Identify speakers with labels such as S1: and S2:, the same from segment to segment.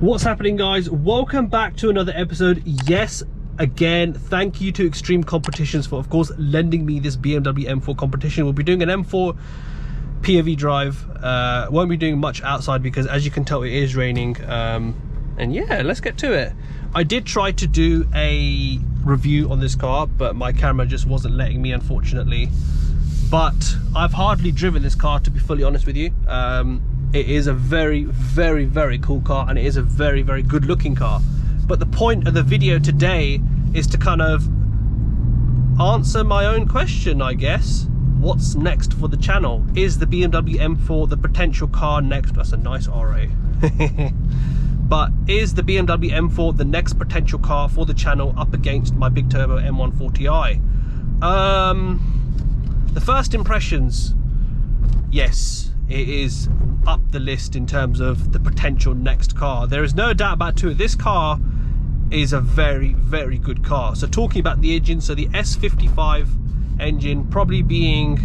S1: What's happening, guys? Welcome back to another episode. Yes, again, thank you to Extreme Competitions for, of course, lending me this BMW M4 competition. We'll be doing an M4 POV drive. Won't be doing much outside because, as you can tell, it is raining. And yeah, let's get to it. I did try to do a review on this car, but my camera just wasn't letting me, unfortunately. But I've hardly driven this car, to be fully honest with you. It is a very, very, very cool car, and it is a very, very good looking car. But the point of the video today is to kind of answer my own question, I guess. What's next for the channel? Is the BMW M4 the potential car next? That's a nice RA. But is the BMW M4 the next potential car for the channel up against my big turbo M140i? The first impressions, yes, it is up the list in terms of the potential next car. There is no doubt about it. This car is a very, very good car. So talking about the engine, so the S55 engine probably being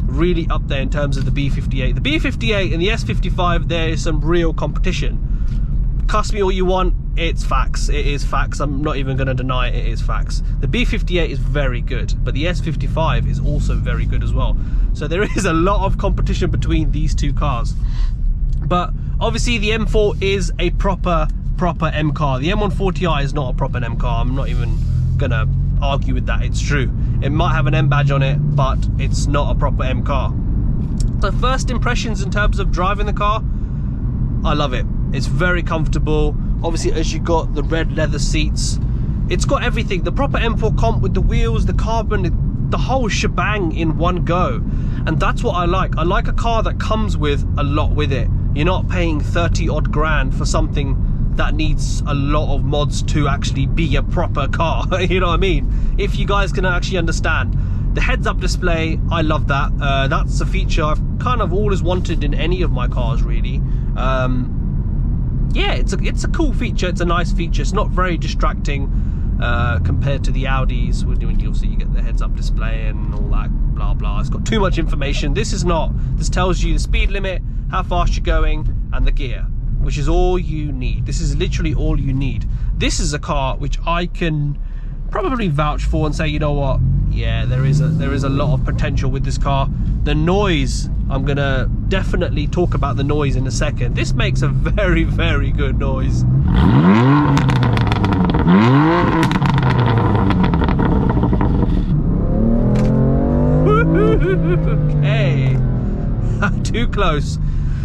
S1: really up there in terms of the B58. The B58 and the S55, there is some real competition. Cuss me all you want, it's facts. It is facts. I'm not even going to deny it, it is facts. The B58 is very good, but the S55 is also very good as well. So there is a lot of competition between these two cars. But obviously the M4 is a proper M car. The M140i is not a proper M car. I'm not even going to argue with that. It's true. It might have an M badge on it, but it's not a proper M car. So first impressions in terms of driving the car, I love it. It's very comfortable. Obviously, as you got the red leather seats, it's got everything. The proper M4 comp with the wheels, the carbon, the whole shebang in one go. And that's what I like. I like a car that comes with a lot with it. You're not paying 30 odd grand for something that needs a lot of mods to actually be a proper car. You know what I mean? If you guys can actually understand. The heads-up display, I love that. That's a feature I've kind of always wanted in any of my cars, really. Yeah, it's a cool feature. It's a nice feature. It's not very distracting compared to the Audis. When obviously you get the heads-up display and all that blah blah. It's got too much information. This is not. This tells you the speed limit, how fast you're going, and the gear, which is all you need. This is literally all you need. This is a car which I can probably vouch for and say, you know what? Yeah, there is a lot of potential with this car. The noise, I'm gonna definitely talk about the noise in a second. This makes a very, very good noise. Okay, too close.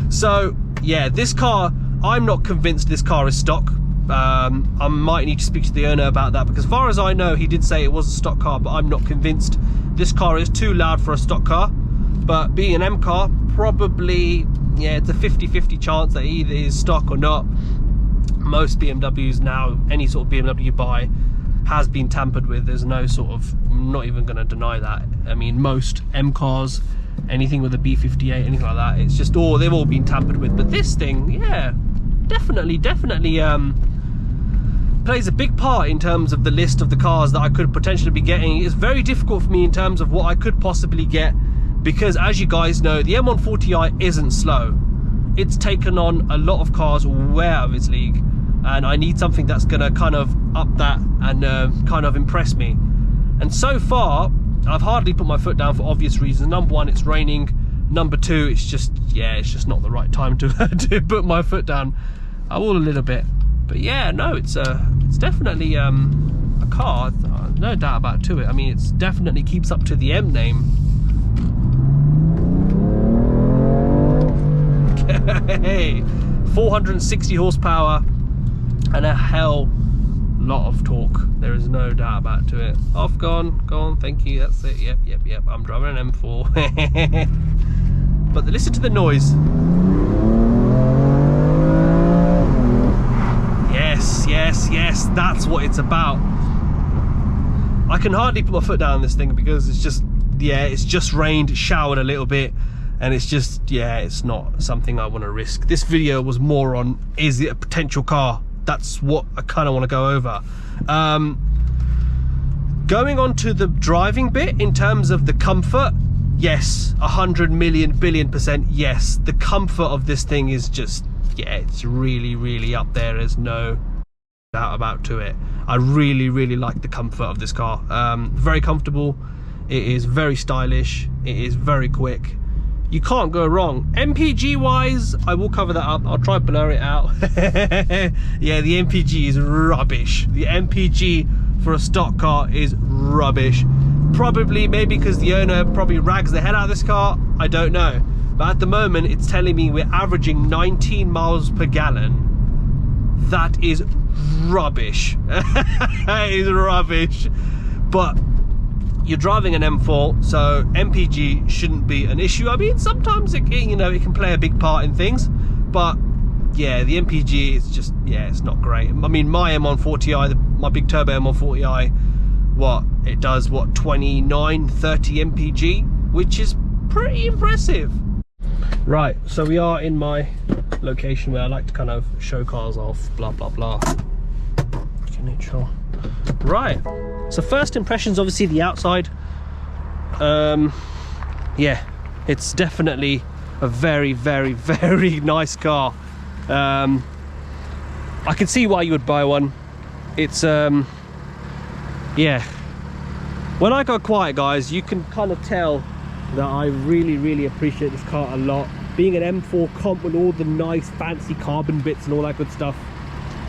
S1: So yeah, this car, I'm not convinced this car is stock. I might need to speak to the owner about that, because as far as I know, he did say it was a stock car, but I'm not convinced. This car is too loud for a stock car. But being an M car, probably, yeah, it's a 50-50 chance that either is stock or not. Most BMWs now, any sort of BMW you buy has been tampered with. There's no sort of, I'm not even going to deny that. I mean, most M cars, anything with a B58, anything like that, it's just all, they've all been tampered with. But this thing, yeah, definitely plays a big part in terms of the list of the cars that I could potentially be getting. It's very difficult for me in terms of what I could possibly get, because as you guys know, the M140i isn't slow. It's taken on a lot of cars way out of its league, and I need something that's gonna kind of up that and kind of impress me. And so far, I've hardly put my foot down for obvious reasons. Number one, it's raining. Number two, it's just, yeah, it's just not the right time to to put my foot down. I will a little bit, but yeah, no, it's definitely a car, no doubt about it. I mean, it's definitely keeps up to the M name. Hey, 460 horsepower and a hell lot of torque. There is no doubt about it. Off, gone, thank you, that's it. Yep, I'm driving an M4. But listen to the noise. Yes, that's what it's about. I can hardly put my foot down on this thing because it's just, yeah, it's just rained, showered a little bit, and it's just, yeah, it's not something I want to risk. This video was more on, is it a potential car? That's what I kind of want to go over. Going on to the driving bit, in terms of the comfort, yes, 100 million billion % yes. The comfort of this thing is just yeah, it's really up there. There's no doubt about it. I really like the comfort of this car. Very comfortable. It is very stylish. It is very quick. You can't go wrong. MPG wise, I will cover that up. I'll try and blur it out. Yeah, the MPG is rubbish. The MPG for a stock car is rubbish. Probably, maybe because the owner probably rags the hell out of this car, I don't know. But at the moment, it's telling me we're averaging 19 miles per gallon. That is rubbish. That is rubbish. But you're driving an M4, so MPG shouldn't be an issue. I mean, sometimes it can play a big part in things, but yeah, the MPG is just, yeah, it's not great. I mean, my M140i, my big turbo M140i, it does 29, 30 MPG, which is pretty impressive. Right, so we are in my location where I like to kind of show cars off, blah blah blah. Neutral. Right, so first impressions, obviously the outside. Yeah, it's definitely a very nice car. I can see why you would buy one. It's yeah, when I go quiet, guys, you can kind of tell that I really appreciate this car a lot. Being an M4 comp with all the nice fancy carbon bits and all that good stuff,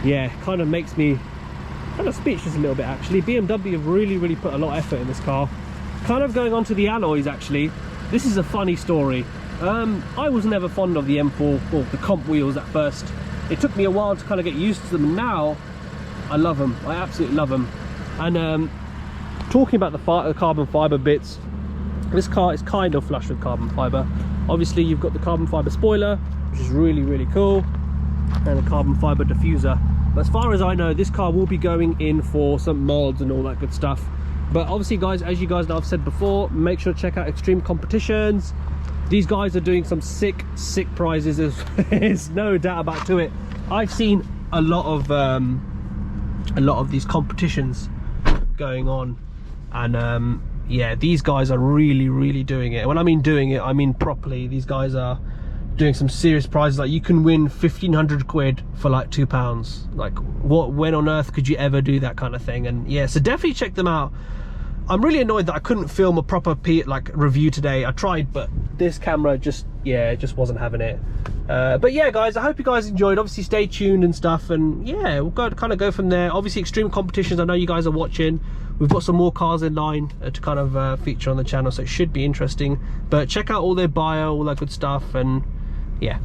S1: yeah, kind of makes me kind of speechless a little bit actually. BMW have really put a lot of effort in this car. Kind of going on to the alloys actually, this is a funny story. I was never fond of the M4 or the comp wheels at first. It took me a while to kind of get used to them, and now I love them. I absolutely love them. And talking about the carbon fiber bits, this car is kind of flush with carbon fiber. Obviously you've got the carbon fiber spoiler, which is really cool, and a carbon fiber diffuser. But as far as I know, this car will be going in for some mods and all that good stuff. But obviously, guys, as you guys know, I've said before, make sure to check out Extreme Competitions. These guys are doing some sick prizes. There's no doubt about it. I've seen a lot of these competitions going on, and yeah, these guys are really doing it. When I mean doing it, I mean properly. These guys are doing some serious prizes. Like, you can win 1,500 quid for like £2. Like, when on earth could you ever do that kind of thing? And yeah, so definitely check them out. I'm really annoyed that I couldn't film a proper review today. I tried, but this camera just wasn't having it. But yeah, guys, I hope you guys enjoyed. Obviously stay tuned and stuff, and yeah, we'll go from there. Obviously Extreme Competitions, I know you guys are watching. We've got some more cars in line to kind of feature on the channel, so it should be interesting. But check out all their bio, all that good stuff, and yeah,